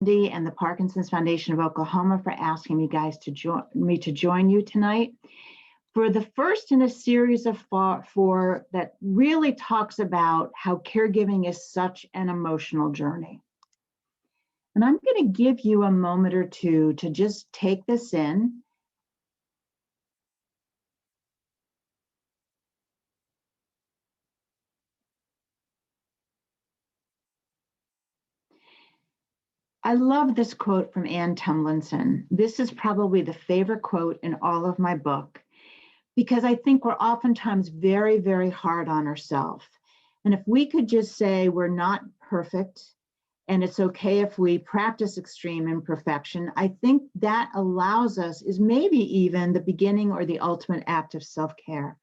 And the Parkinson's Foundation of Oklahoma for asking me guys to join you tonight for the first in a series of four that really talks about how caregiving is such an emotional journey. And I'm going to give you a moment or two to just take this in. I love this quote from Anne Tumlinson. This is probably the favorite quote in all of my book, because I think we're oftentimes very, very hard on ourselves. And if we could just say we're not perfect, and it's okay if we practice extreme imperfection, I think that allows us, is maybe even the beginning or the ultimate act of self-care.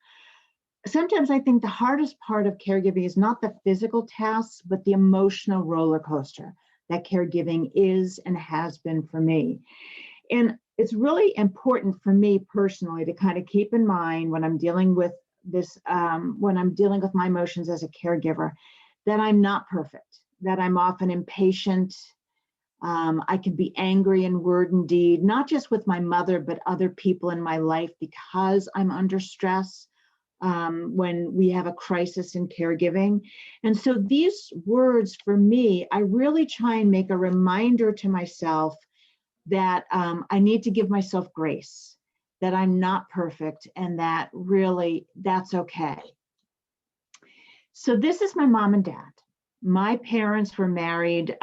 Sometimes I think the hardest part of caregiving is not the physical tasks, but the emotional roller coaster that caregiving is and has been for me. And it's really important for me personally to kind of keep in mind when I'm dealing with this, when I'm dealing with my emotions as a caregiver, that I'm not perfect, that I'm often impatient. I can be angry in word and deed, not just with my mother, but other people in my life because I'm under stress. When we have a crisis in caregiving. And so these words for me, I really try and make a reminder to myself that I need to give myself grace, that I'm not perfect, and that really that's okay. So this is my mom and dad. My parents were married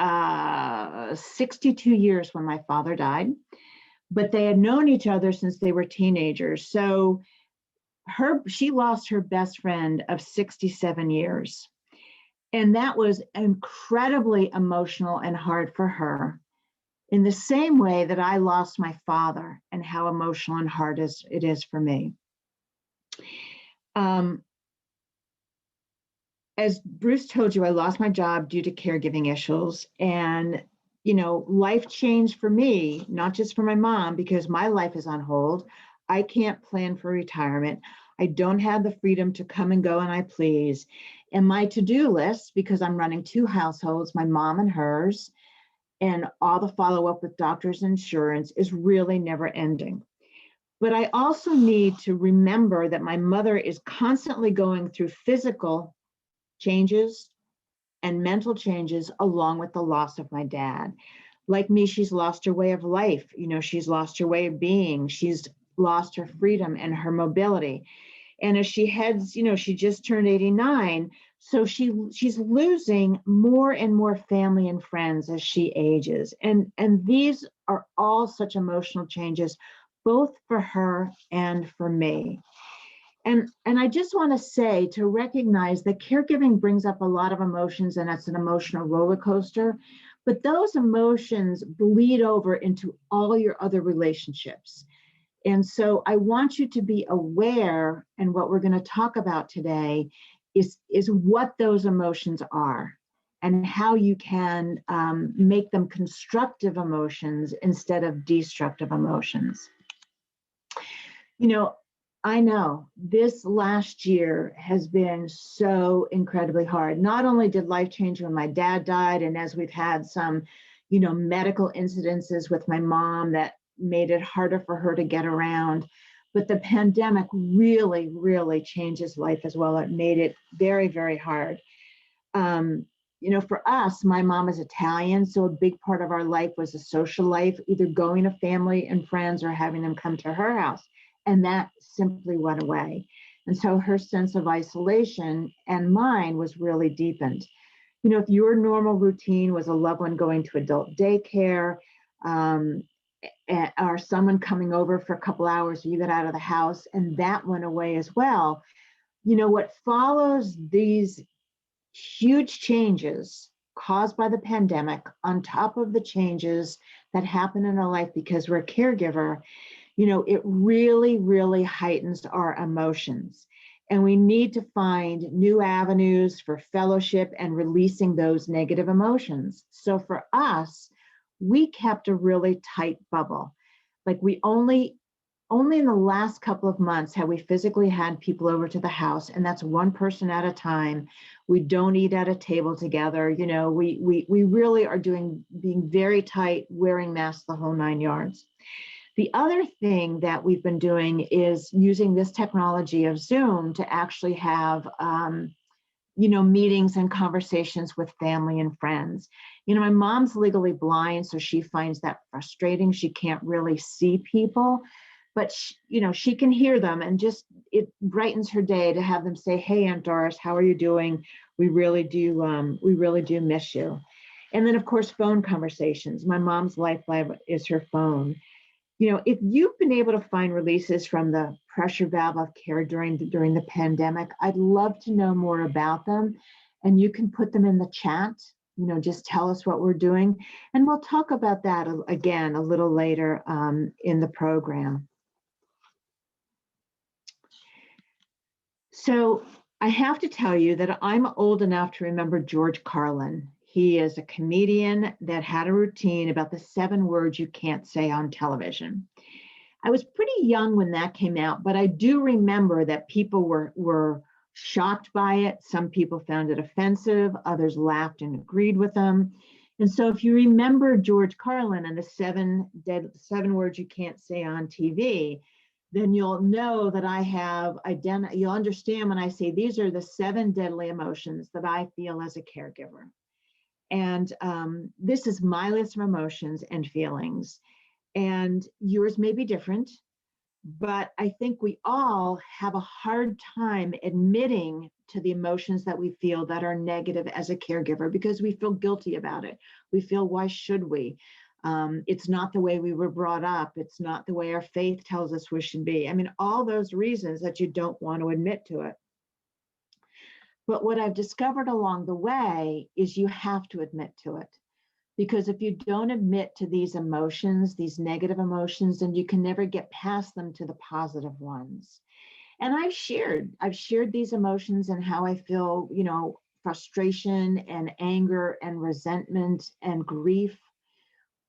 62 years when my father died, but they had known each other since they were teenagers. So she lost her best friend of 67 years. And that was incredibly emotional and hard for her, in the same way that I lost my father and how emotional and hard it is for me. As Bruce told you, I lost my job due to caregiving issues. And, you know, life changed for me, not just for my mom, because my life is on hold. I can't plan for retirement. I don't have the freedom to come and go and I please. And my to-do list, because I'm running two households, my mom and hers, and all the follow-up with doctors' insurance is really never ending. But I also need to remember that my mother is constantly going through physical changes and mental changes along with the loss of my dad. Like me, she's lost her way of life. You know, she's lost her way of being. She's lost her freedom and her mobility. And as she heads, you know, she just turned 89. So she's losing more and more family and friends as she ages. And these are all such emotional changes, both for her and for me. And I just want to say, to recognize that caregiving brings up a lot of emotions, and it's an emotional roller coaster, but those emotions bleed over into all your other relationships. And so I want you to be aware, and what we're going to talk about today is what those emotions are and how you can make them constructive emotions instead of destructive emotions. You know, I know this last year has been so incredibly hard. Not only did life change when my dad died, and as we've had some, you know, medical incidences with my mom that made it harder for her to get around, but the pandemic really, really changes life as well. It made it very, very hard. You know, for us, my mom is Italian, so a big part of our life was a social life, either going to family and friends or having them come to her house. And that simply went away. And so her sense of isolation and mine was really deepened. You know, if your normal routine was a loved one going to adult daycare, or someone coming over for a couple hours, you got out of the house, and that went away as well. You know, what follows these huge changes caused by the pandemic, on top of the changes that happen in our life because we're a caregiver, you know, it really, really heightens our emotions. And we need to find new avenues for fellowship and releasing those negative emotions. So for us, we kept a really tight bubble. Like we only only in the last couple of months have we physically had people over to the house, and that's one person at a time. We don't eat at a table together. You know, we really are being very tight, wearing masks, the whole 9 yards. The other thing that we've been doing is using this technology of Zoom to actually have, meetings and conversations with family and friends. You know, my mom's legally blind, so she finds that frustrating. She can't really see people, but she can hear them, and just it brightens her day to have them say, "Hey, Aunt Doris, how are you doing? We really do miss you." And then, of course, phone conversations. My mom's lifeline is her phone. You know, if you've been able to find releases from the pressure valve of care during the pandemic, I'd love to know more about them. And you can put them in the chat. You know, just tell us what we're doing, and we'll talk about that again a little later in the program. So I have to tell you that I'm old enough to remember George Carlin. He is a comedian that had a routine about the 7 words you can't say on television. I was pretty young when that came out, but I do remember that people were shocked by it. Some people found it offensive, others laughed and agreed with him. And so if you remember George Carlin and the 7 words you can't say on TV, then you'll know that I have you'll understand when I say these are the 7 deadly emotions that I feel as a caregiver. And this is my list of emotions and feelings. And yours may be different, but I think we all have a hard time admitting to the emotions that we feel that are negative as a caregiver, because we feel guilty about it. We feel, why should we? It's not the way we were brought up. It's not the way our faith tells us we should be. I mean, all those reasons that you don't want to admit to it. But what I've discovered along the way is you have to admit to it. Because if you don't admit to these emotions, these negative emotions, then you can never get past them to the positive ones. And I've shared these emotions and how I feel, you know, frustration and anger and resentment and grief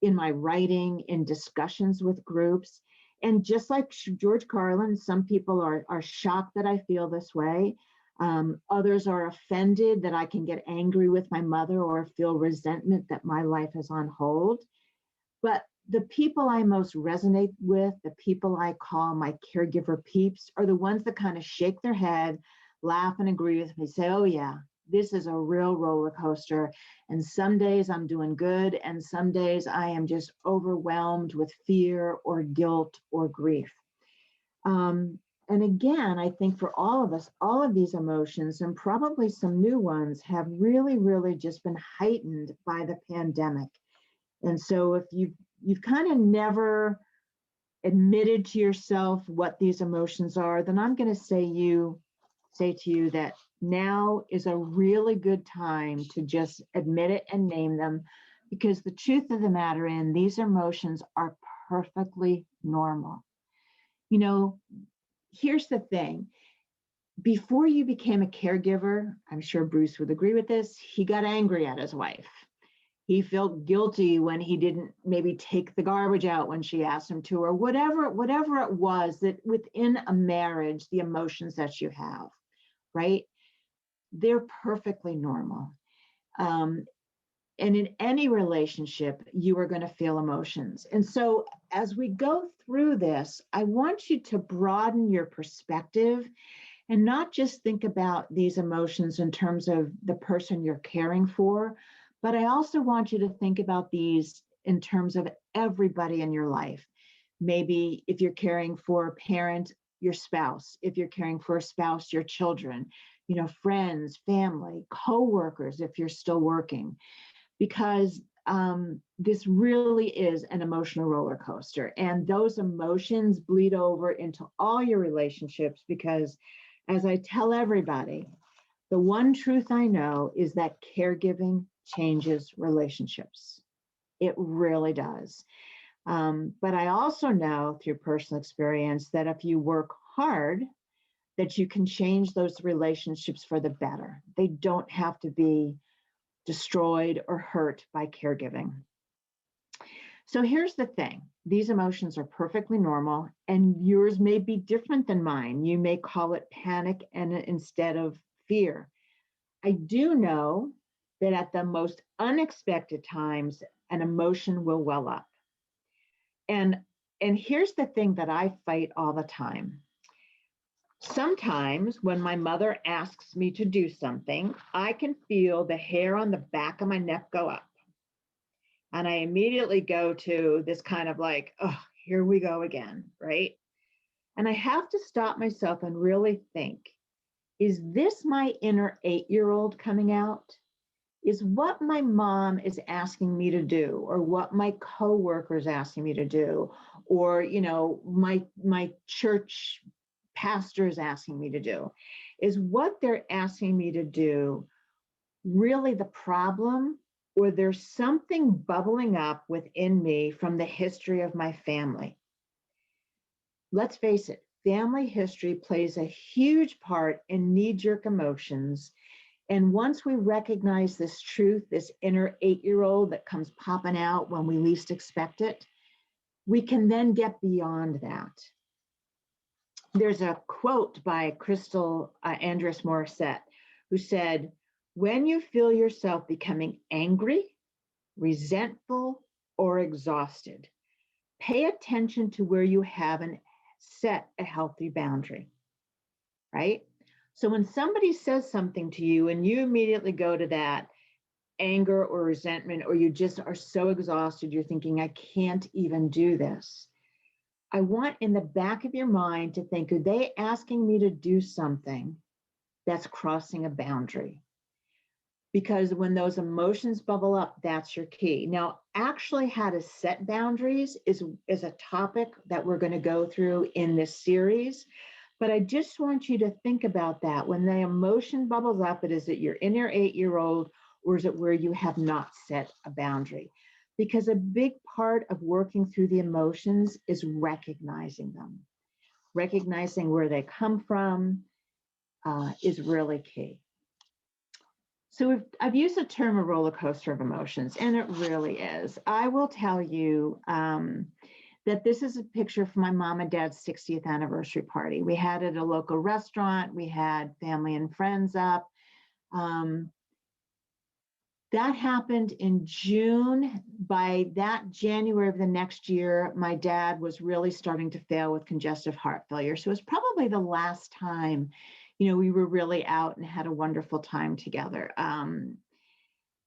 in my writing, in discussions with groups. And just like George Carlin, some people are shocked that I feel this way. Others are offended that I can get angry with my mother or feel resentment that my life is on hold. But the people I most resonate with, the people I call my caregiver peeps, are the ones that kind of shake their head, laugh and agree with me, say, "Oh yeah, this is a real roller coaster. And some days I'm doing good, and some days I am just overwhelmed with fear or guilt or grief." And again, I think for all of us, all of these emotions, and probably some new ones, have really, really just been heightened by the pandemic. And so if you've kind of never admitted to yourself what these emotions are, then I'm going to say to you that now is a really good time to just admit it and name them, because the truth of the matter is these emotions are perfectly normal. You know, here's the thing. Before you became a caregiver, I'm sure Bruce would agree with this, he got angry at his wife. He felt guilty when he didn't maybe take the garbage out when she asked him to, or whatever it was that within a marriage, the emotions that you have, right? They're perfectly normal. And in any relationship, you are going to feel emotions. And so as we go through this, I want you to broaden your perspective and not just think about these emotions in terms of the person you're caring for, but I also want you to think about these in terms of everybody in your life. Maybe if you're caring for a parent, your spouse; if you're caring for a spouse, your children, you know, friends, family, coworkers, if you're still working. Because this really is an emotional roller coaster, and those emotions bleed over into all your relationships, because as I tell everybody, the one truth I know is that caregiving changes relationships. It really does. But I also know through personal experience that if you work hard, that you can change those relationships for the better. They don't have to be destroyed or hurt by caregiving. So here's the thing. These emotions are perfectly normal, and yours may be different than mine. You may call it panic and instead of fear. I do know that at the most unexpected times, an emotion will well up. And here's the thing that I fight all the time. Sometimes when my mother asks me to do something, I can feel the hair on the back of my neck go up. And I immediately go to this kind of like, oh, here we go again, right? And I have to stop myself and really think, is this my inner 8-year-old coming out? Is what my mom is asking me to do, or what my coworkers asking me to do, or my church pastor is asking me to do, is what they're asking me to do really the problem, or there's something bubbling up within me from the history of my family? Let's face it, family history plays a huge part in knee-jerk emotions. And once we recognize this truth, this inner 8-year-old that comes popping out when we least expect it, we can then get beyond that. There's a quote by Crystal Andress Morissette, who said, "When you feel yourself becoming angry, resentful, or exhausted, pay attention to where you haven't set a healthy boundary," right? So when somebody says something to you and you immediately go to that anger or resentment, or you just are so exhausted, you're thinking, I can't even do this. I want in the back of your mind to think, are they asking me to do something that's crossing a boundary? Because when those emotions bubble up, that's your key. Now, actually how to set boundaries is a topic that we're going to go through in this series. But I just want you to think about that. When the emotion bubbles up, is it your inner 8-year-old, or is it where you have not set a boundary? Because a big part of working through the emotions is recognizing them. Recognizing where they come from is really key. So I've used the term a roller coaster of emotions, and it really is. I will tell you that this is a picture from my mom and dad's 60th anniversary party. We had it at a local restaurant. We had family and friends up. That happened in June. By that January of the next year, my dad was really starting to fail with congestive heart failure. So it was probably the last time, we were really out and had a wonderful time together.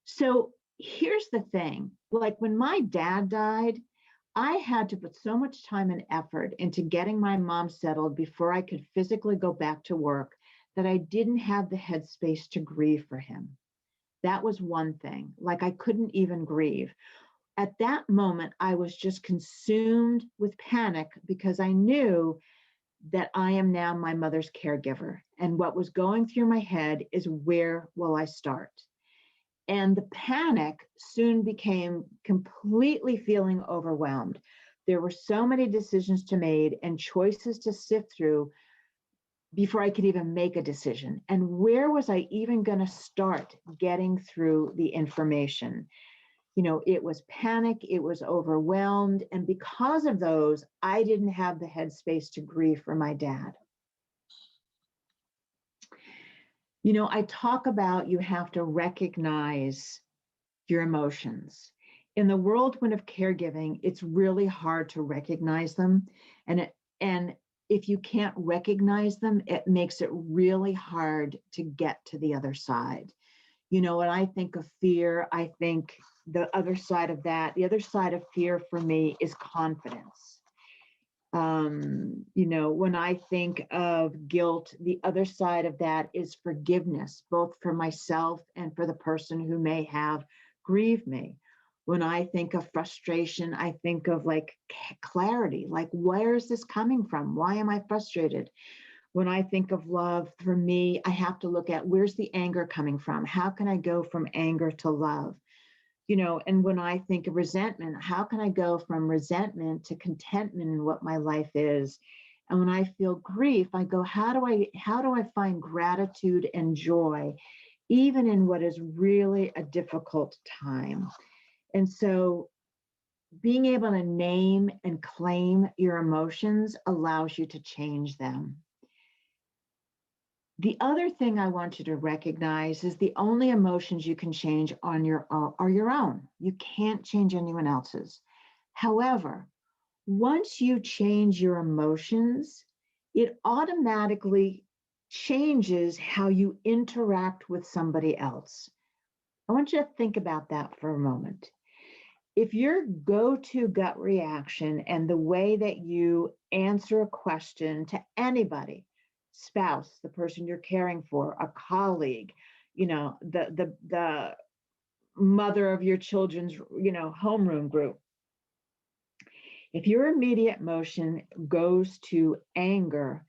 So here's the thing, like when my dad died, I had to put so much time and effort into getting my mom settled before I could physically go back to work that I didn't have the headspace to grieve for him. That was one thing. Like I couldn't even grieve. At that moment, I was just consumed with panic because I knew that I am now my mother's caregiver. And what was going through my head is, where will I start? And the panic soon became completely feeling overwhelmed. There were so many decisions to make and choices to sift through before I could even make a decision. And where was I even going to start getting through the information? It was panic, it was overwhelmed. And because of those, I didn't have the headspace to grieve for my dad. I talk about you have to recognize your emotions. In the whirlwind of caregiving, it's really hard to recognize them. And if you can't recognize them, it makes it really hard to get to the other side. When I think of fear, I think the other side of that, the other side of fear for me is confidence. When I think of guilt, the other side of that is forgiveness, both for myself and for the person who may have grieved me. When I think of frustration, I think of like clarity, like where is this coming from? Why am I frustrated? When I think of love, for me, I have to look at where's the anger coming from? How can I go from anger to love? And when I think of resentment, how can I go from resentment to contentment in what my life is? And when I feel grief, I go, how do I find gratitude and joy, even in what is really a difficult time? And so being able to name and claim your emotions allows you to change them. The other thing I want you to recognize is the only emotions you can change on your own are your own. You can't change anyone else's. However, once you change your emotions, it automatically changes how you interact with somebody else. I want you to think about that for a moment. If your go-to gut reaction and the way that you answer a question to anybody, spouse, the person you're caring for, a colleague, the mother of your children's, homeroom group, if your immediate emotion goes to anger,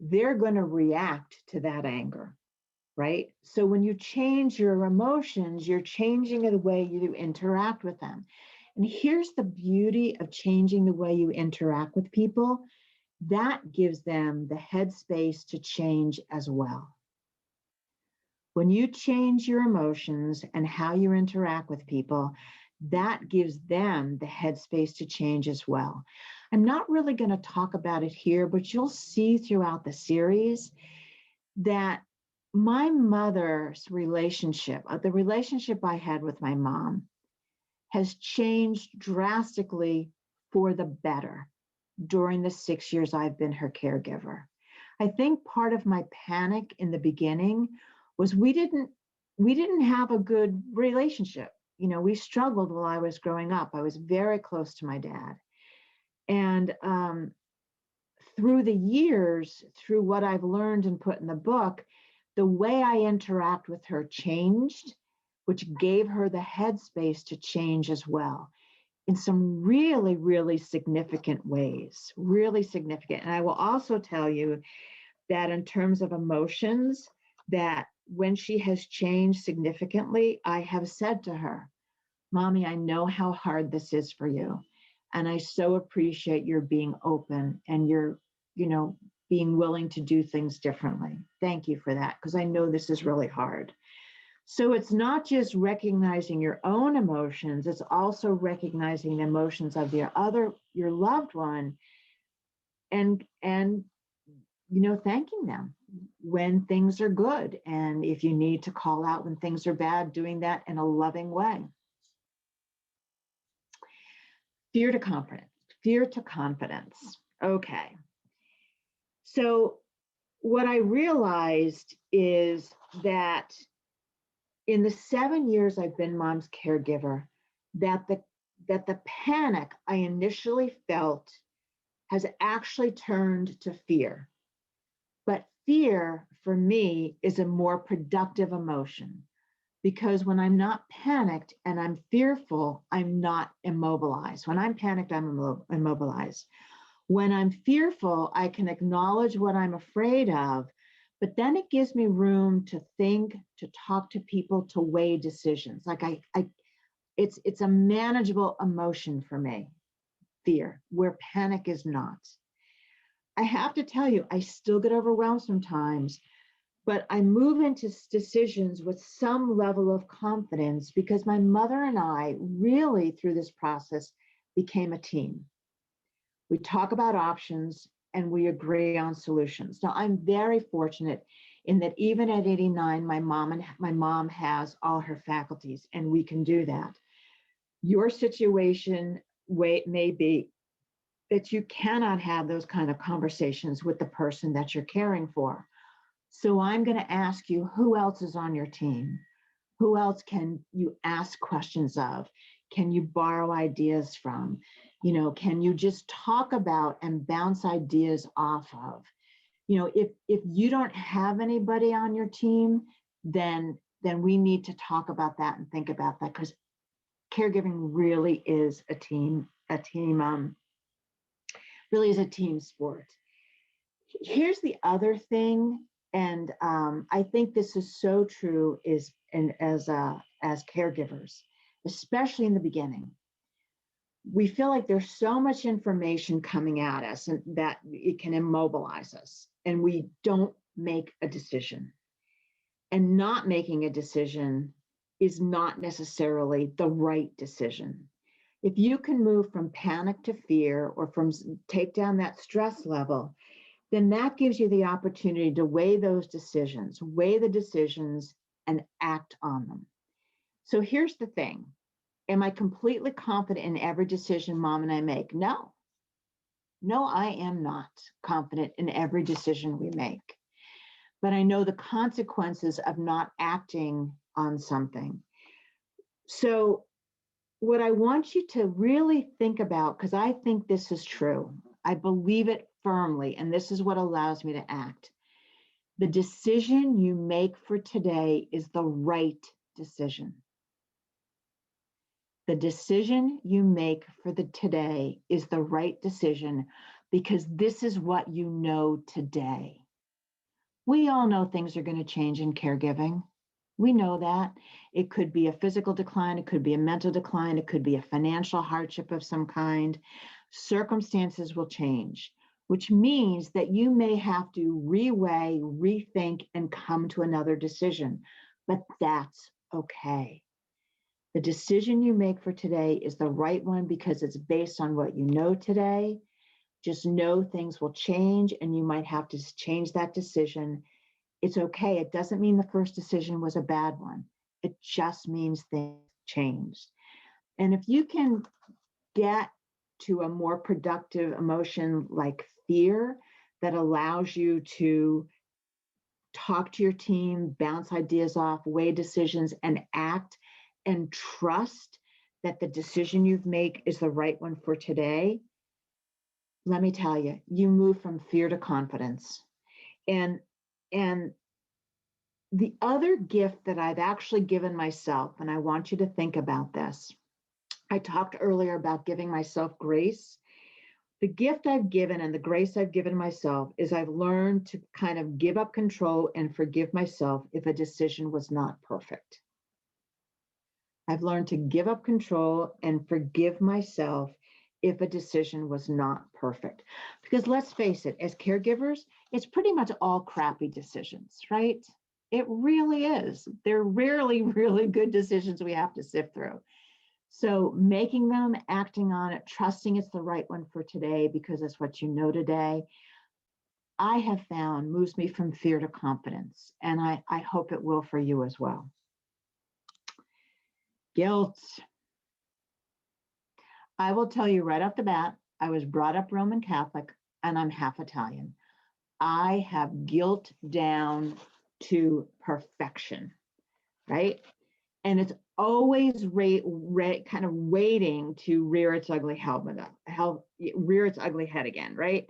they're going to react to that anger, right? So when you change your emotions, you're changing the way you interact with them. And here's the beauty of changing the way you interact with people. That gives them the headspace to change as well. When you change your emotions and how you interact with people, that gives them the headspace to change as well. I'm not really going to talk about it here, but you'll see throughout the series that my mother's relationship, the relationship I had with my mom, has changed drastically for the better during the 6 years I've been her caregiver. I think part of my panic in the beginning was we didn't have a good relationship. We struggled while I was growing up. I was very close to my dad. And through the years, through what I've learned and put in the book, the way I interact with her changed, which gave her the headspace to change as well in some really, really significant ways, really significant. And I will also tell you that in terms of emotions, that when she has changed significantly, I have said to her, Mommy, I know how hard this is for you. And I so appreciate your being open and your, being willing to do things differently. Thank you for that, because I know this is really hard. So it's not just recognizing your own emotions, it's also recognizing the emotions of your loved one, and thanking them when things are good. And if you need to call out when things are bad, doing that in a loving way. Fear to confidence. Okay. So what I realized is that in the 7 years I've been Mom's caregiver, that the panic I initially felt has actually turned to fear. But fear for me is a more productive emotion, because when I'm not panicked and I'm fearful, I'm not immobilized. When I'm panicked, I'm immobilized. When I'm fearful, I can acknowledge what I'm afraid of, but then it gives me room to think, to talk to people, to weigh decisions. Like it's a manageable emotion for me, fear, where panic is not. I have to tell you, I still get overwhelmed sometimes, but I move into decisions with some level of confidence because my mother and I really, through this process, became a team. We talk about options and we agree on solutions. Now, I'm very fortunate in that even at 89, my mom has all her faculties, and we can do that. Your situation may be that you cannot have those kind of conversations with the person that you're caring for. So I'm going to ask you, who else is on your team? Who else can you ask questions of? Can you borrow ideas from? Can you just talk about and bounce ideas off of? If you don't have anybody on your team, then we need to talk about that and think about that, because caregiving really is really is a team sport. Here's the other thing, and I think this is so true, as caregivers, especially in the beginning. We feel like there's so much information coming at us and that it can immobilize us, and we don't make a decision. And not making a decision is not necessarily the right decision. If you can move from panic to fear or from take down that stress level, then that gives you the opportunity to weigh those decisions, weigh the decisions and act on them. So here's the thing. Am I completely confident in every decision Mom and I make? No. No, I am not confident in every decision we make. But I know the consequences of not acting on something. So what I want you to really think about, because I think this is true, I believe it firmly, and this is what allows me to act. The decision you make for today is the right decision. The decision you make for the today is the right decision because this is what you know today. We all know things are going to change in caregiving. We know that. It could be a physical decline, it could be a mental decline, it could be a financial hardship of some kind. Circumstances will change, which means that you may have to reweigh, rethink, and come to another decision, but that's okay. The decision you make for today is the right one because it's based on what you know today. Just know things will change and you might have to change that decision. It's okay. It doesn't mean the first decision was a bad one. It just means things changed. And if you can get to a more productive emotion like fear that allows you to talk to your team, bounce ideas off, weigh decisions, and act and trust that the decision you've made is the right one for today, let me tell you, you move from fear to confidence. And the other gift that I've actually given myself, and I want you to think about this, I talked earlier about giving myself grace. The gift I've given and the grace I've given myself is I've learned to kind of give up control and forgive myself if a decision was not perfect. I've learned to give up control and forgive myself if a decision was not perfect. Because let's face it, as caregivers, it's pretty much all crappy decisions, right? It really is. They're rarely really good decisions we have to sift through. So making them, acting on it, trusting it's the right one for today because it's what you know today, I have found moves me from fear to confidence. And I hope it will for you as well. Guilt. I will tell you right off the bat, I was brought up Roman Catholic and I'm half Italian. I have guilt down to perfection, right? And it's always kind of waiting to rear its ugly head again, right?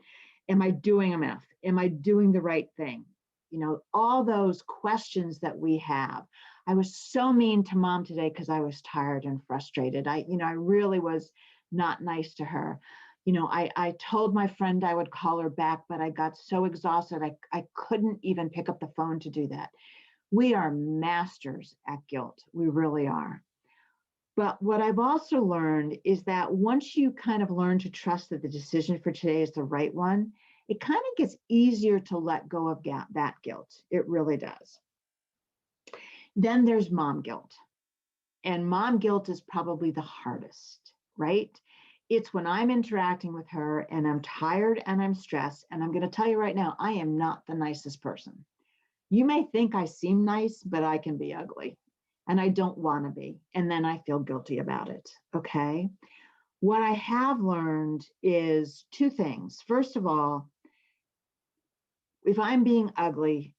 Am I doing enough? Am I doing the right thing? You know, all those questions that we have. I was so mean to Mom today because I was tired and frustrated. I really was not nice to her. You know, I told my friend I would call her back, but I got so exhausted, I couldn't even pick up the phone to do that. We are masters at guilt. We really are. But what I've also learned is that once you kind of learn to trust that the decision for today is the right one, it kind of gets easier to let go of that guilt. It really does. Then there's mom guilt. And mom guilt is probably the hardest, right? It's when I'm interacting with her and I'm tired and I'm stressed. And I'm going to tell you right now, I am not the nicest person. You may think I seem nice, but I can be ugly. And I don't want to be. And then I feel guilty about it. Okay. What I have learned is two things. First of all, if I'm being ugly,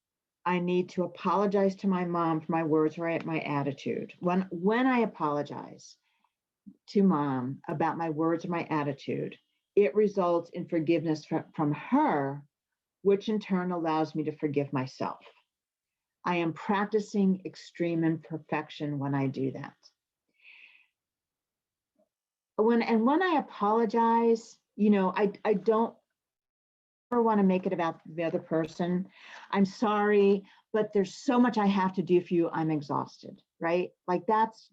I need to apologize to my mom for my words or my attitude. When I apologize to Mom about my words or my attitude, it results in forgiveness from her, which in turn allows me to forgive myself. I am practicing extreme imperfection when I do that. When I apologize, you know, I don't ever want to make it about the other person. I'm sorry, but there's so much I have to do for you. I'm exhausted, right? Like that's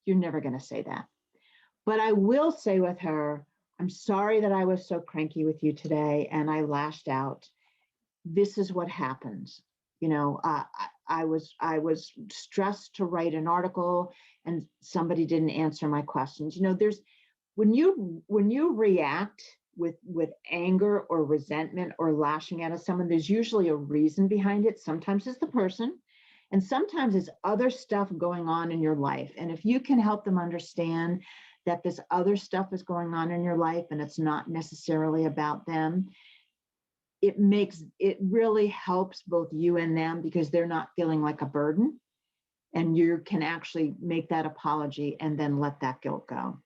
you're never going to say that. But I will say with her, I'm sorry that I was so cranky with you today and I lashed out. This is what happens. You know, I was stressed to write an article and somebody didn't answer my questions. There's when you react with anger or resentment or lashing out at someone, there's usually a reason behind it. Sometimes it's the person, and sometimes it's other stuff going on in your life. And if you can help them understand that this other stuff is going on in your life and it's not necessarily about them, it really helps both you and them, because they're not feeling like a burden, and you can actually make that apology and then let that guilt go.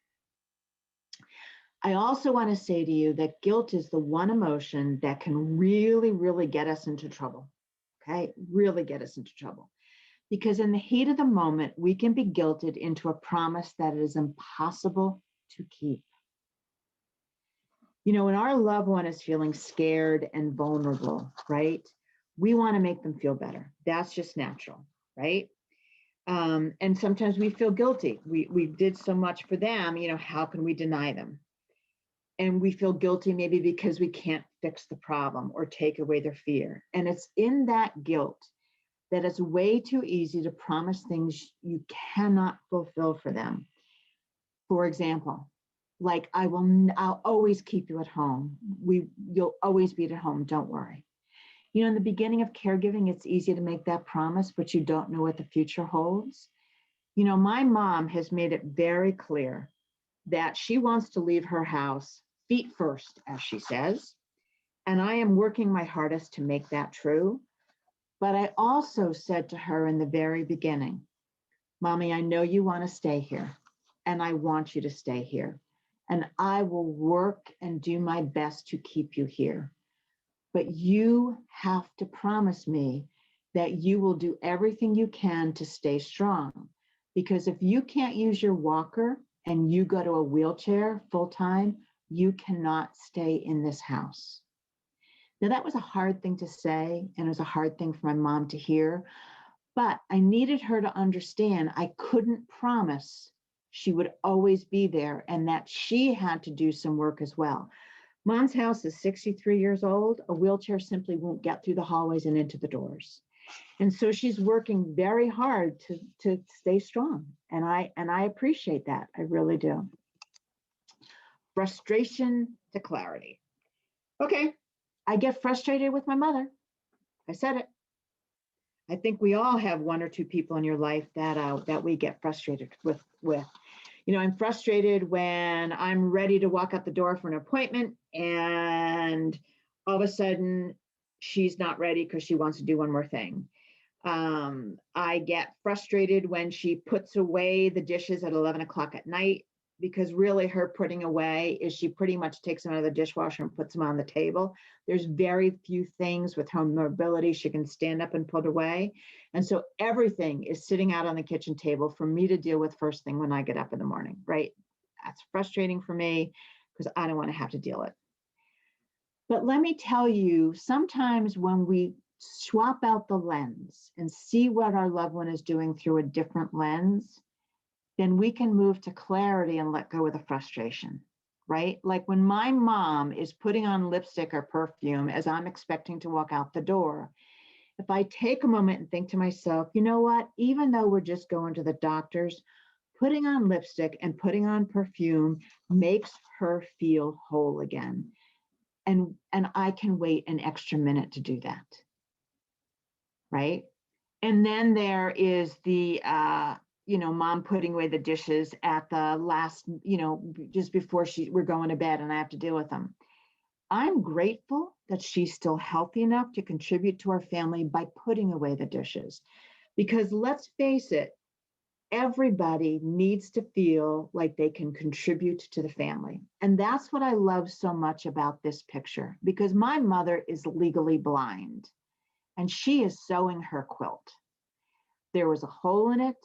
I also want to say to you that guilt is the one emotion that can really, really get us into trouble. Okay, really get us into trouble. Because in the heat of the moment, we can be guilted into a promise that is impossible to keep. When our loved one is feeling scared and vulnerable, right? We want to make them feel better. That's just natural, right? And sometimes we feel guilty. We did so much for them, how can we deny them? And we feel guilty maybe because we can't fix the problem or take away their fear. And it's in that guilt that it's way too easy to promise things you cannot fulfill for them. For example, like I'll always keep you at home. You'll always be at home. Don't worry. In the beginning of caregiving, it's easy to make that promise, but you don't know what the future holds. My mom has made it very clear that she wants to leave her house feet first, as she says. And I am working my hardest to make that true. But I also said to her in the very beginning, Mommy, I know you want to stay here, and I want you to stay here. And I will work and do my best to keep you here. But you have to promise me that you will do everything you can to stay strong. Because if you can't use your walker and you go to a wheelchair full time, you cannot stay in this house. Now, that was a hard thing to say, and it was a hard thing for my mom to hear. But I needed her to understand I couldn't promise she would always be there, and that she had to do some work as well. Mom's house is 63 years old. A wheelchair simply won't get through the hallways and into the doors. And so she's working very hard to stay strong. And I appreciate that. I really do. Frustration to clarity. Okay, I get frustrated with my mother. I said it. I think we all have one or two people in your life that we get frustrated with. I'm frustrated when I'm ready to walk out the door for an appointment, and all of a sudden she's not ready because she wants to do one more thing. I get frustrated when she puts away the dishes at 11 o'clock at night, because really her putting away is she pretty much takes them out of the dishwasher and puts them on the table. There's very few things with her mobility she can stand up and put away. And so everything is sitting out on the kitchen table for me to deal with first thing when I get up in the morning, right? That's frustrating for me because I don't want to have to deal it. But let me tell you, sometimes when we swap out the lens and see what our loved one is doing through a different lens, then we can move to clarity and let go of the frustration, right? Like when my mom is putting on lipstick or perfume as I'm expecting to walk out the door, if I take a moment and think to myself, you know what, even though we're just going to the doctor's, putting on lipstick and putting on perfume makes her feel whole again. And I can wait an extra minute to do that, right? And then there is the, mom putting away the dishes at the last, just before we're going to bed and I have to deal with them. I'm grateful that she's still healthy enough to contribute to our family by putting away the dishes. Because let's face it, everybody needs to feel like they can contribute to the family. And that's what I love so much about this picture, because my mother is legally blind and she is sewing her quilt. There was a hole in it.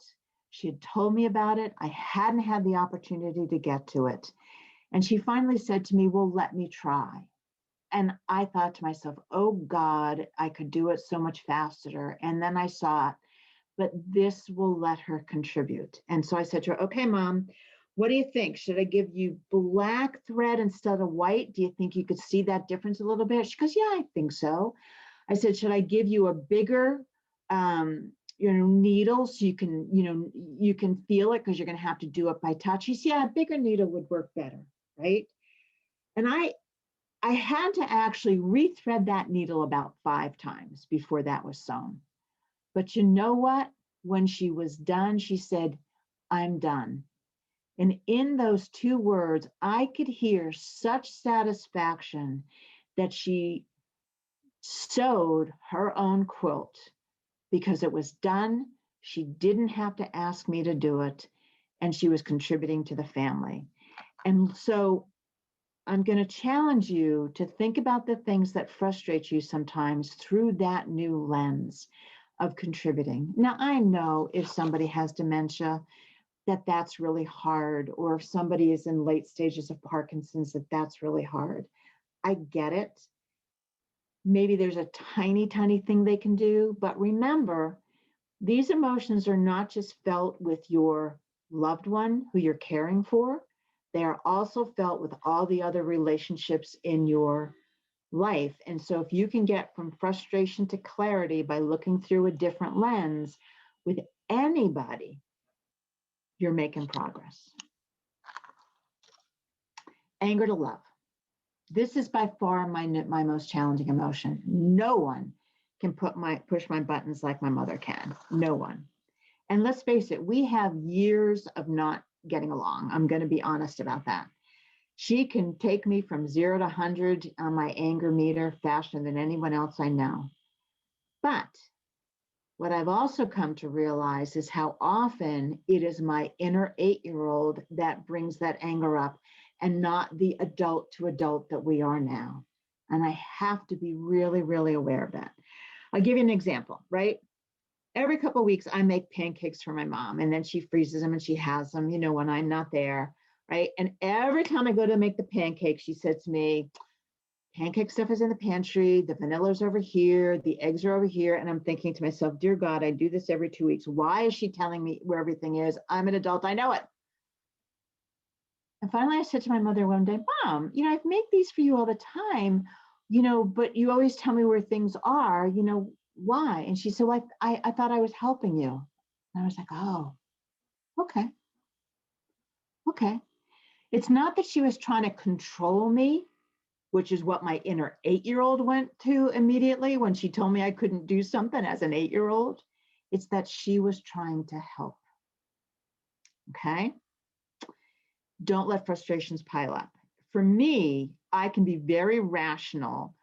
She had told me about it. I hadn't had the opportunity to get to it. And she finally said to me, well, let me try. And I thought to myself, oh God, I could do it so much faster. And then I saw it, but this will let her contribute. And so I said to her, okay, Mom, what do you think? Should I give you black thread instead of white? Do you think you could see that difference a little bit? She goes, yeah, I think so. I said, should I give you a bigger needle so you can, you can feel it because you're going to have to do it by touch. You see, a bigger needle would work better, right? And I had to actually rethread that needle about 5 times before that was sewn. But you know what? When she was done, she said, "I'm done." And in those 2 words, I could hear such satisfaction that she sewed her own quilt because it was done. She didn't have to ask me to do it, and she was contributing to the family. And so I'm going to challenge you to think about the things that frustrate you sometimes through that new lens of contributing. Now, I know if somebody has dementia, that's really hard, or if somebody is in late stages of Parkinson's, that's really hard. I get it. Maybe there's a tiny, tiny thing they can do, but remember, these emotions are not just felt with your loved one who you're caring for, they are also felt with all the other relationships in your life. And so if you can get from frustration to clarity by looking through a different lens with anybody, you're making progress. Anger to love. This is by far my most challenging emotion. No one can push my buttons like my mother can. No one. And let's face it, we have years of not getting along. I'm going to be honest about that. She can take me from 0 to 100 on my anger meter faster than anyone else I know. But what I've also come to realize is how often it is my inner 8-year-old that brings that anger up and not the adult to adult that we are now. And I have to be really, really aware of that. I'll give you an example, right? Every couple of weeks, I make pancakes for my mom, and then she freezes them and she has them, when I'm not there, right? And every time I go to make the pancakes, she says to me, "Pancake stuff is in the pantry, the vanilla's over here, the eggs are over here." And I'm thinking to myself, dear God, I do this every 2 weeks. Why is she telling me where everything is? I'm an adult, I know it. And finally I said to my mother one day, "Mom, I make these for you all the time, but you always tell me where things are, why?" And she said, "Well, I thought I was helping you." And I was like, oh, okay. It's not that she was trying to control me, which is what my inner 8-year-old went to immediately when she told me I couldn't do something as an 8-year-old. It's that she was trying to help. Okay? Don't let frustrations pile up. For me, I can be very rational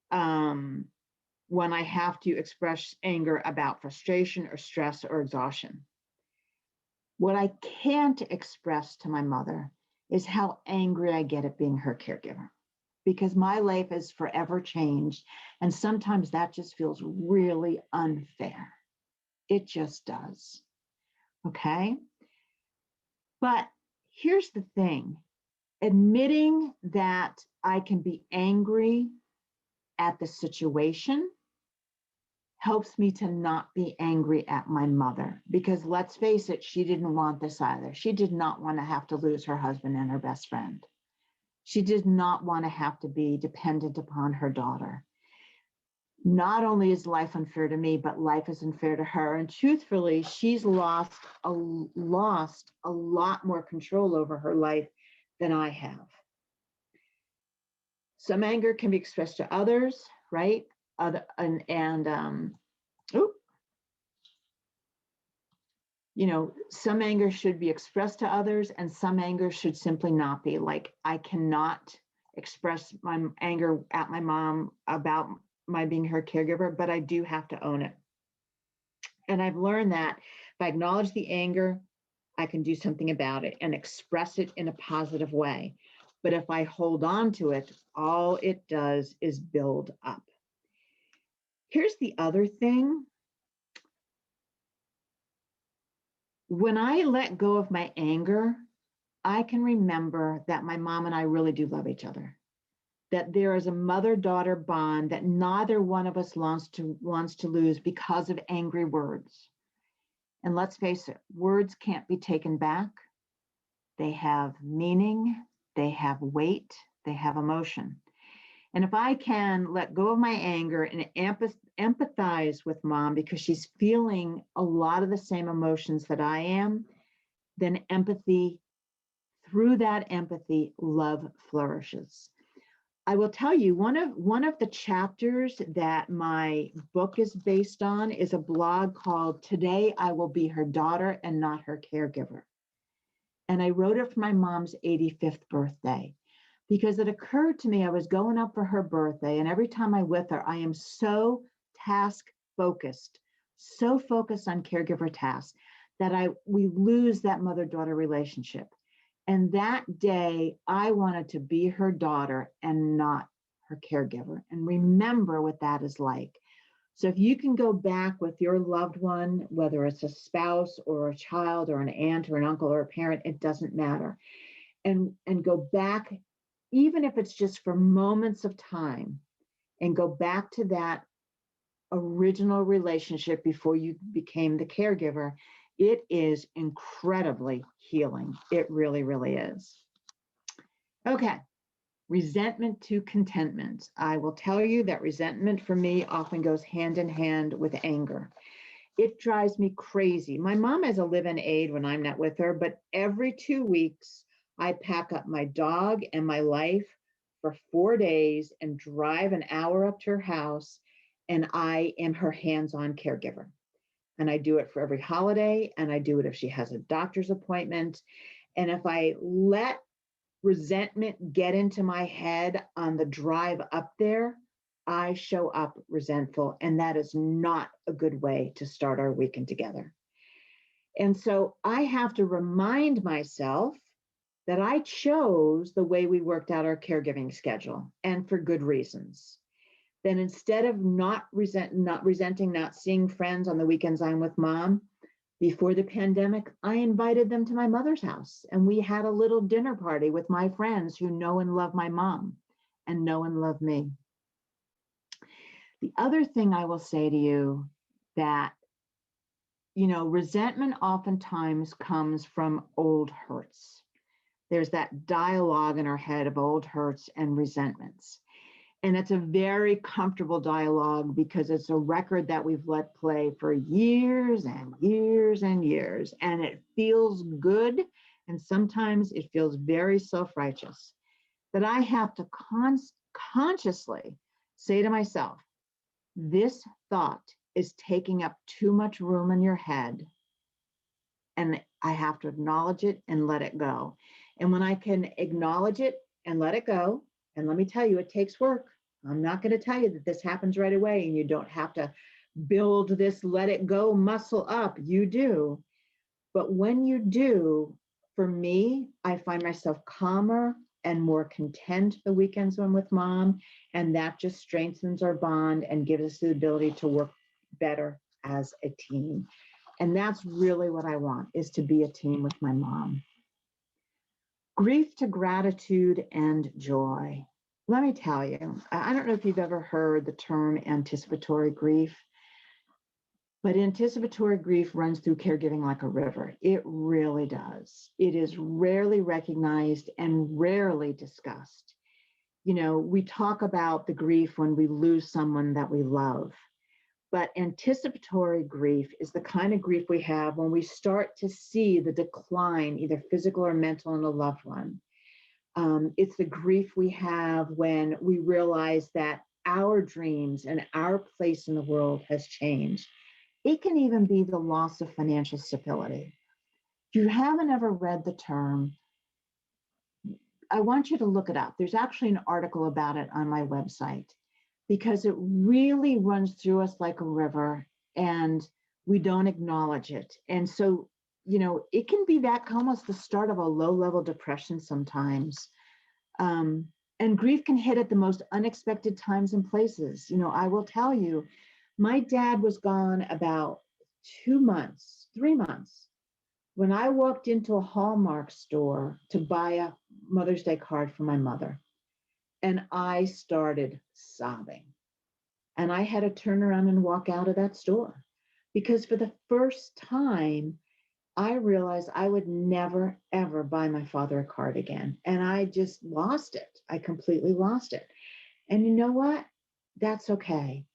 when I have to express anger about frustration or stress or exhaustion. What I can't express to my mother is how angry I get at being her caregiver, because my life has forever changed. And sometimes that just feels really unfair. It just does. Okay? But here's the thing. Admitting that I can be angry at the situation helps me to not be angry at my mother, because let's face it, she didn't want this either. She did not want to have to lose her husband and her best friend. She did not want to have to be dependent upon her daughter. Not only is life unfair to me, but life is unfair to her. And truthfully, she's lost a lot more control over her life than I have. Some anger can be expressed to others, right? Some anger should be expressed to others, and some anger should simply not be. Like, I cannot express my anger at my mom about my being her caregiver, but I do have to own it. And I've learned that if I acknowledge the anger, I can do something about it and express it in a positive way. But if I hold on to it, all it does is build up. Here's the other thing. When I let go of my anger, I can remember that my mom and I really do love each other, that there is a mother-daughter bond that neither one of us wants to lose because of angry words. And let's face it, words can't be taken back. They have meaning, they have weight, they have emotion. And if I can let go of my anger and empathize with mom because she's feeling a lot of the same emotions that I am, then through that empathy, love flourishes. I will tell you, one of the chapters that my book is based on is a blog called Today I Will Be Her Daughter and Not Her Caregiver. And I wrote it for my mom's 85th birthday because it occurred to me I was going up for her birthday, and every time I'm with her, I am so task focused, so focused on caregiver tasks that we lose that mother-daughter relationship. And that day, I wanted to be her daughter and not her caregiver, and remember what that is like. So if you can go back with your loved one, whether it's a spouse or a child or an aunt or an uncle or a parent, it doesn't matter. And go back, even if it's just for moments of time, and go back to that original relationship before you became the caregiver, it is incredibly healing. It really, really is. Okay, resentment to contentment. I will tell you that resentment for me often goes hand in hand with anger. It drives me crazy. My mom has a live-in aide when I'm not with her, but every 2 weeks, I pack up my dog and my life for 4 days and drive an hour up to her house, and I am her hands-on caregiver. And I do it for every holiday, and I do it if she has a doctor's appointment. And if I let resentment get into my head on the drive up there, I show up resentful, and that is not a good way to start our weekend together. And so I have to remind myself that I chose the way we worked out our caregiving schedule, and for good reasons. Then instead of not resenting, not seeing friends on the weekends I'm with mom, before the pandemic, I invited them to my mother's house, and we had a little dinner party with my friends who know and love my mom and know and love me. The other thing I will say to you that, resentment oftentimes comes from old hurts. There's that dialogue in our head of old hurts and resentments. And it's a very comfortable dialogue because it's a record that we've let play for years and years and years. And it feels good. And sometimes it feels very self-righteous. That I have to consciously say to myself, this thought is taking up too much room in your head. And I have to acknowledge it and let it go. And when I can acknowledge it and let it go, and let me tell you, it takes work. I'm not going to tell you that this happens right away and you don't have to build this let it go muscle up. You do. But when you do, for me, I find myself calmer and more content the weekends when I'm with mom. And that just strengthens our bond and gives us the ability to work better as a team. And that's really what I want, is to be a team with my mom. Grief to gratitude and joy. Let me tell you, I don't know if you've ever heard the term anticipatory grief, but anticipatory grief runs through caregiving like a river. It really does. It is rarely recognized and rarely discussed. We talk about the grief when we lose someone that we love, but anticipatory grief is the kind of grief we have when we start to see the decline, either physical or mental, in a loved one. It's the grief we have when we realize that our dreams and our place in the world has changed. It can even be the loss of financial stability. If you haven't ever read the term, I want you to look it up. There's actually an article about it on my website because it really runs through us like a river and we don't acknowledge it. And so, it can be that almost the start of a low-level depression sometimes. And grief can hit at the most unexpected times and places. I will tell you, my dad was gone about 2 months, 3 months. When I walked into a Hallmark store to buy a Mother's Day card for my mother, and I started sobbing. And I had to turn around and walk out of that store because for the first time, I realized I would never, ever buy my father a card again. And I just lost it. I completely lost it. And you know what? That's okay.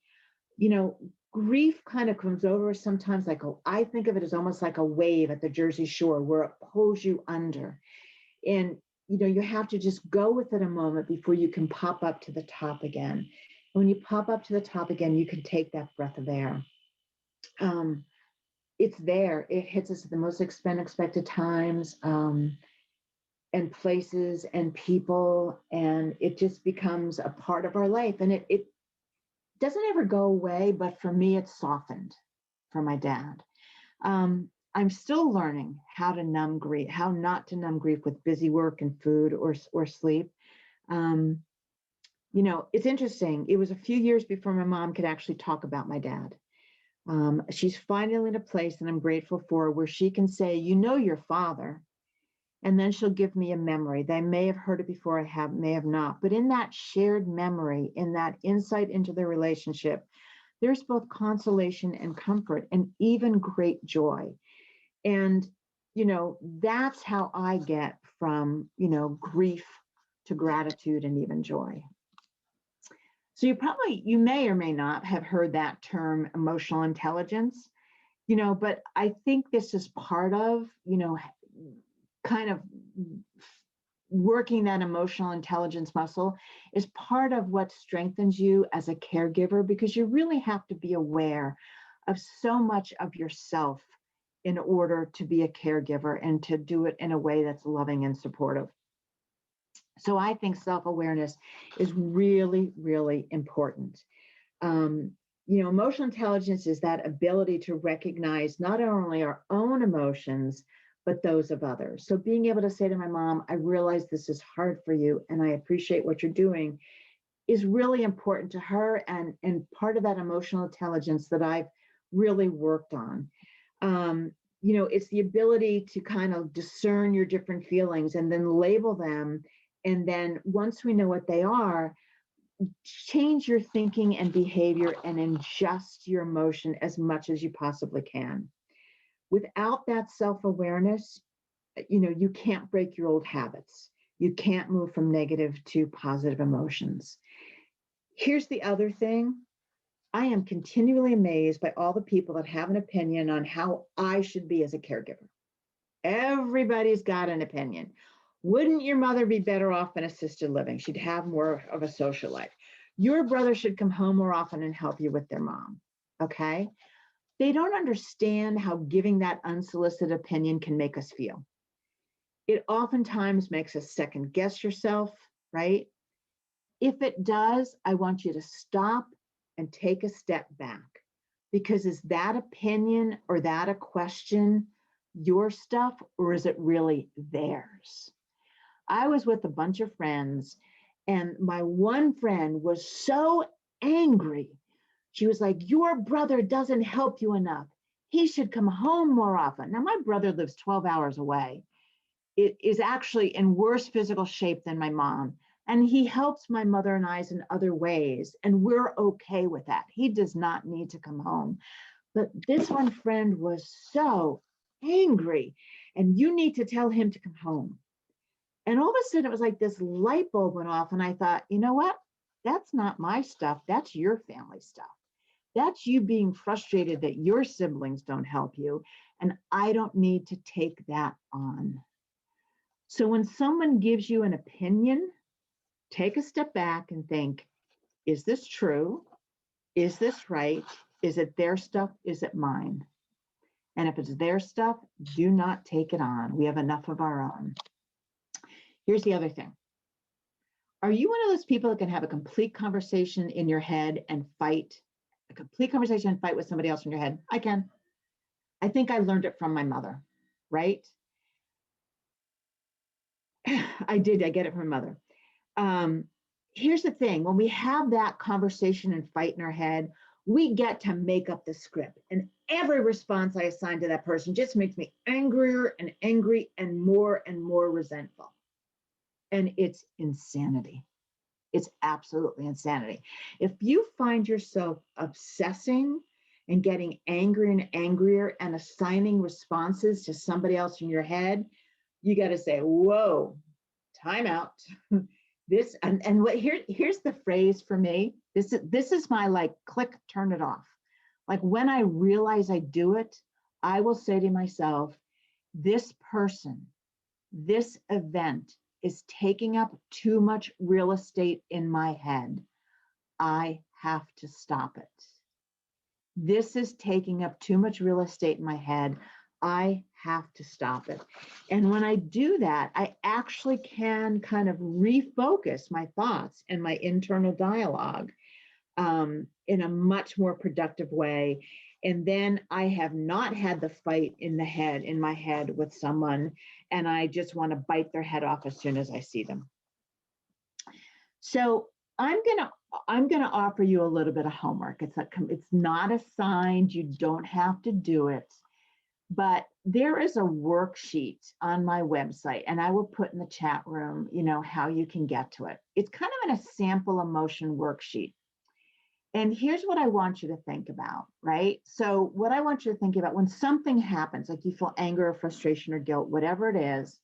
You know, grief kind of comes over sometimes like, I think of it as almost like a wave at the Jersey Shore where it pulls you under. And, you know, you have to just go with it a moment before you can pop up to the top again. And when you pop up to the top again, you can take that breath of air. It's there. It hits us at the most unexpected times, and places and people, and it just becomes a part of our life. And it doesn't ever go away, but for me, it's softened for my dad. I'm still learning how to numb grief, how not to numb grief with busy work and food or sleep. Um, you know, it's interesting. It was a few years before my mom could actually talk about my dad. She's finally in a place that I'm grateful for where she can say, you know, your father. And then she'll give me a memory. They may have heard it before, may have not. But in that shared memory, in that insight into their relationship, there's both consolation and comfort and even great joy. And, you know, that's how I get from, you know, grief to gratitude and even joy. So you may or may not have heard that term emotional intelligence, you know, but I think this is part of, you know, kind of working that emotional intelligence muscle is part of what strengthens you as a caregiver, because you really have to be aware of so much of yourself in order to be a caregiver and to do it in a way that's loving and supportive. So I think self-awareness is really, really important. You know, emotional intelligence is that ability to recognize not only our own emotions, but those of others. So being able to say to my mom, I realize this is hard for you and I appreciate what you're doing, is really important to her, and part of that emotional intelligence that I've really worked on. You know, it's the ability to kind of discern your different feelings and then label them. And then once we know what they are, change your thinking and behavior and adjust your emotion as much as you possibly can. Without that self-awareness, you know, you can't break your old habits. You can't move from negative to positive emotions. Here's the other thing. I am continually amazed by all the people that have an opinion on how I should be as a caregiver. Everybody's got an opinion. Wouldn't your mother be better off in assisted living? She'd have more of a social life. Your brother should come home more often and help you with their mom. Okay? They don't understand how giving that unsolicited opinion can make us feel. It oftentimes makes us second guess yourself, right? If it does, I want you to stop and take a step back, because is that opinion or that a question your stuff, or is it really theirs? I was with a bunch of friends, and my one friend was so angry. She was like, your brother doesn't help you enough. He should come home more often. Now, my brother lives 12 hours away. It is actually in worse physical shape than my mom. And he helps my mother and I in other ways. And we're okay with that. He does not need to come home. But this one friend was so angry. And you need to tell him to come home. And all of a sudden, it was like this light bulb went off. And I thought, you know what? That's not my stuff. That's your family stuff. That's you being frustrated that your siblings don't help you. And I don't need to take that on. So when someone gives you an opinion, take a step back and think, is this true? Is this right? Is it their stuff? Is it mine? And if it's their stuff, do not take it on. We have enough of our own. Here's the other thing. Are you one of those people that can have a complete conversation in your head and fight? A complete conversation and fight with somebody else in your head? I can. I think I learned it from my mother, right? I did. I get it from my mother. Here's the thing. When we have that conversation and fight in our head, we get to make up the script. And every response I assign to that person just makes me angrier and angry and more resentful. And it's insanity. It's absolutely insanity. If you find yourself obsessing and getting angrier and angrier and assigning responses to somebody else in your head, you got to say, whoa, time out. This and what here's the phrase for me. This is my like click, turn it off. Like when I realize I do it, I will say to myself, this person, this event is taking up too much real estate in my head. I have to stop it. This is taking up too much real estate in my head. I have to stop it. And when I do that, I actually can kind of refocus my thoughts and my internal dialogue in a much more productive way. And then I have not had the fight in my head with someone, and I just want to bite their head off as soon as I see them. So I'm gonna offer you a little bit of homework. It's not assigned. You don't have to do it, but there is a worksheet on my website, and I will put in the chat room, how you can get to it. It's kind of in a sample emotion worksheet. And here's what I want you to think about, right? So what I want you to think about when something happens, like you feel anger or frustration or guilt, whatever it is,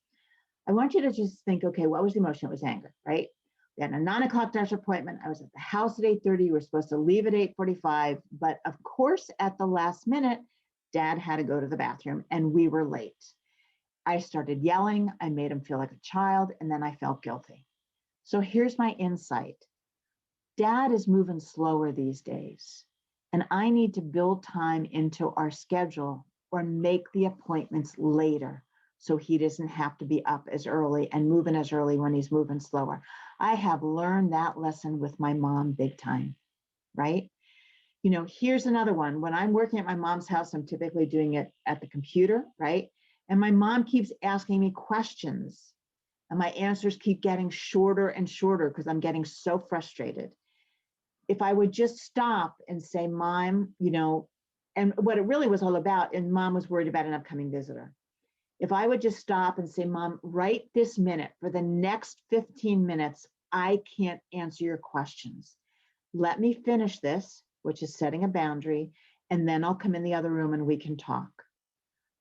I want you to just think, okay, what was the emotion? It was anger, right? We had a 9 o'clock doctor's appointment. I was at the house at 8:30. We were supposed to leave at 8:45. But of course, at the last minute, Dad had to go to the bathroom and we were late. I started yelling. I made him feel like a child, and then I felt guilty. So here's my insight. Dad is moving slower these days, and I need to build time into our schedule or make the appointments later so he doesn't have to be up as early and moving as early when he's moving slower. I have learned that lesson with my mom big time, right? Here's another one. When I'm working at my mom's house, I'm typically doing it at the computer, right? And my mom keeps asking me questions, and my answers keep getting shorter and shorter because I'm getting so frustrated. If I would just stop and say, Mom, and what it really was all about, and Mom was worried about an upcoming visitor. If I would just stop and say, Mom, right this minute, for the next 15 minutes, I can't answer your questions. Let me finish this, which is setting a boundary, and then I'll come in the other room and we can talk,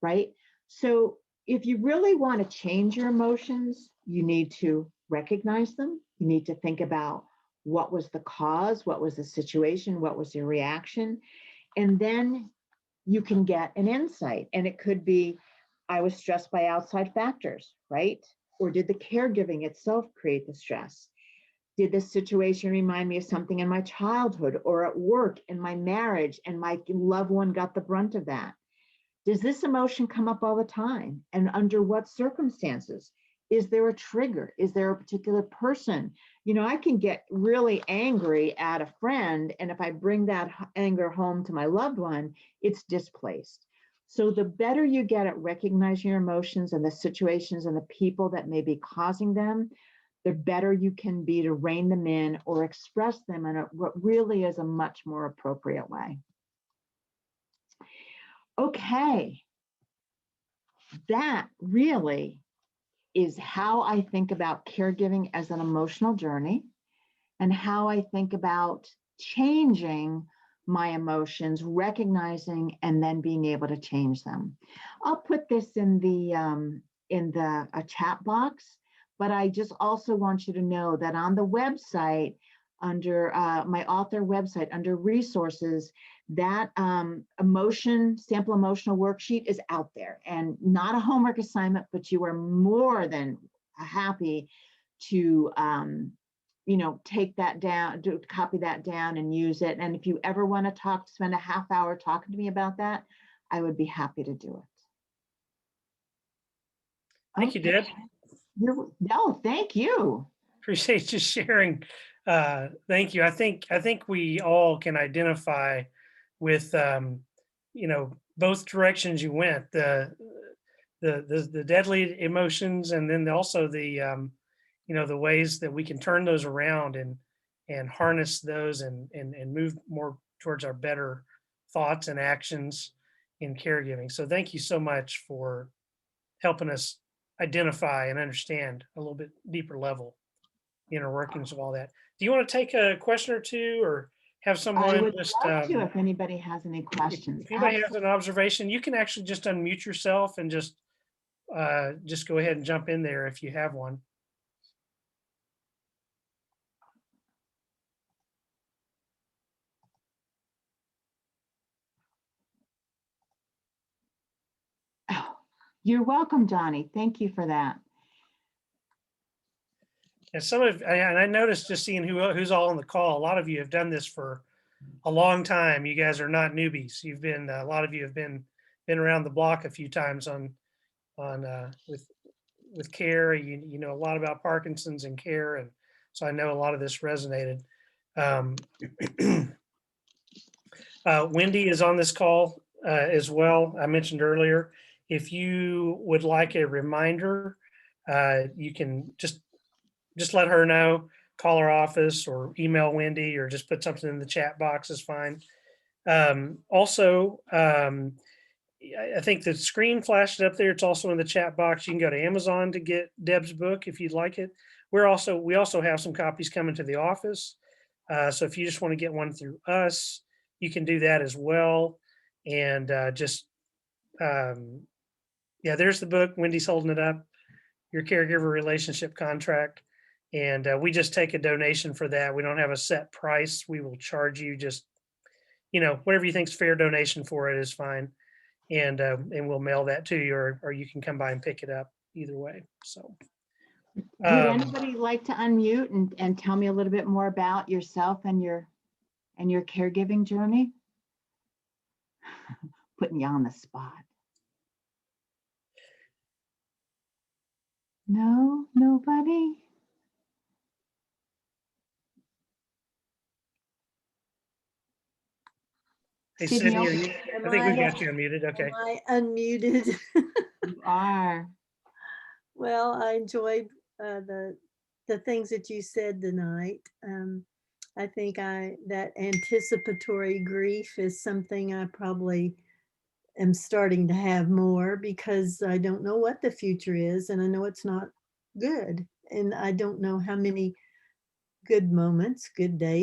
right? So if you really want to change your emotions, you need to recognize them. You need to think about what was the cause, what was the situation, what was the reaction, and then you can get an insight. And it could be, I was stressed by outside factors, right? Or did the caregiving itself create the stress? Did this situation remind me of something in my childhood or at work, in my marriage, and my loved one got the brunt of that? Does this emotion come up all the time? And under what circumstances? Is there a trigger? Is there a particular person? I can get really angry at a friend, and if I bring that anger home to my loved one, it's displaced. So the better you get at recognizing your emotions and the situations and the people that may be causing them, the better you can be to rein them in or express them in what really is a much more appropriate way. Okay, that really is how I think about caregiving as an emotional journey and how I think about changing my emotions, recognizing and then being able to change them. I'll put this in the chat box, but I just also want you to know that on the website, under my author website, under resources, that sample emotional worksheet is out there, and not a homework assignment, but you are more than happy to take that down, copy that down and use it. And if you ever want to spend a half hour talking to me about that, I would be happy to do it. Thank you, Deb. No, thank you. Appreciate you sharing. Thank you. I think we all can identify with both directions you went, the deadly emotions, and then also the the ways that we can turn those around and harness those and move more towards our better thoughts and actions in caregiving. So thank you so much for helping us identify and understand a little bit deeper level inner workings of all that. Do you want to take a question or two, or have someone I would just love to if anybody has any questions. if anybody has an observation, you can actually just unmute yourself and just go ahead and jump in there if you have one. You're welcome, Donnie. Thank you for that. And and I noticed just seeing who's all on the call, a lot of you have done this for a long time. You guys are not newbies. You've been, a lot of you have been around the block a few times on with care. You know a lot about Parkinson's and care, and so I know a lot of this resonated. Wendy is on this call as well. I mentioned earlier, if you would like a reminder, you can just let her know, call our office or email Wendy, or just put something in the chat box is fine. Also, I think the screen flashed up there. It's also in the chat box. You can go to Amazon to get Deb's book if you'd like it. We also have some copies coming to the office. So if you just want to get one through us, you can do that as well. And yeah, there's the book. Wendy's holding it up. Your Caregiver Relationship Contract. And we just take a donation for that. We don't have a set price. We will charge you just, whatever you think's fair donation for it is fine. And we'll mail that to you, or you can come by and pick it up either way. So Would anybody like to unmute and tell me a little bit more about yourself and your caregiving journey? Putting you on the spot. No, nobody? hey, Sydney, Sydney, I think we got you unmuted. Okay. Am I unmuted? you are. Well, I enjoyed the things that you said tonight. I think that anticipatory grief is something I probably am starting to have more, because I don't know what the future is, and I know it's not good, and I don't know how many good moments, good days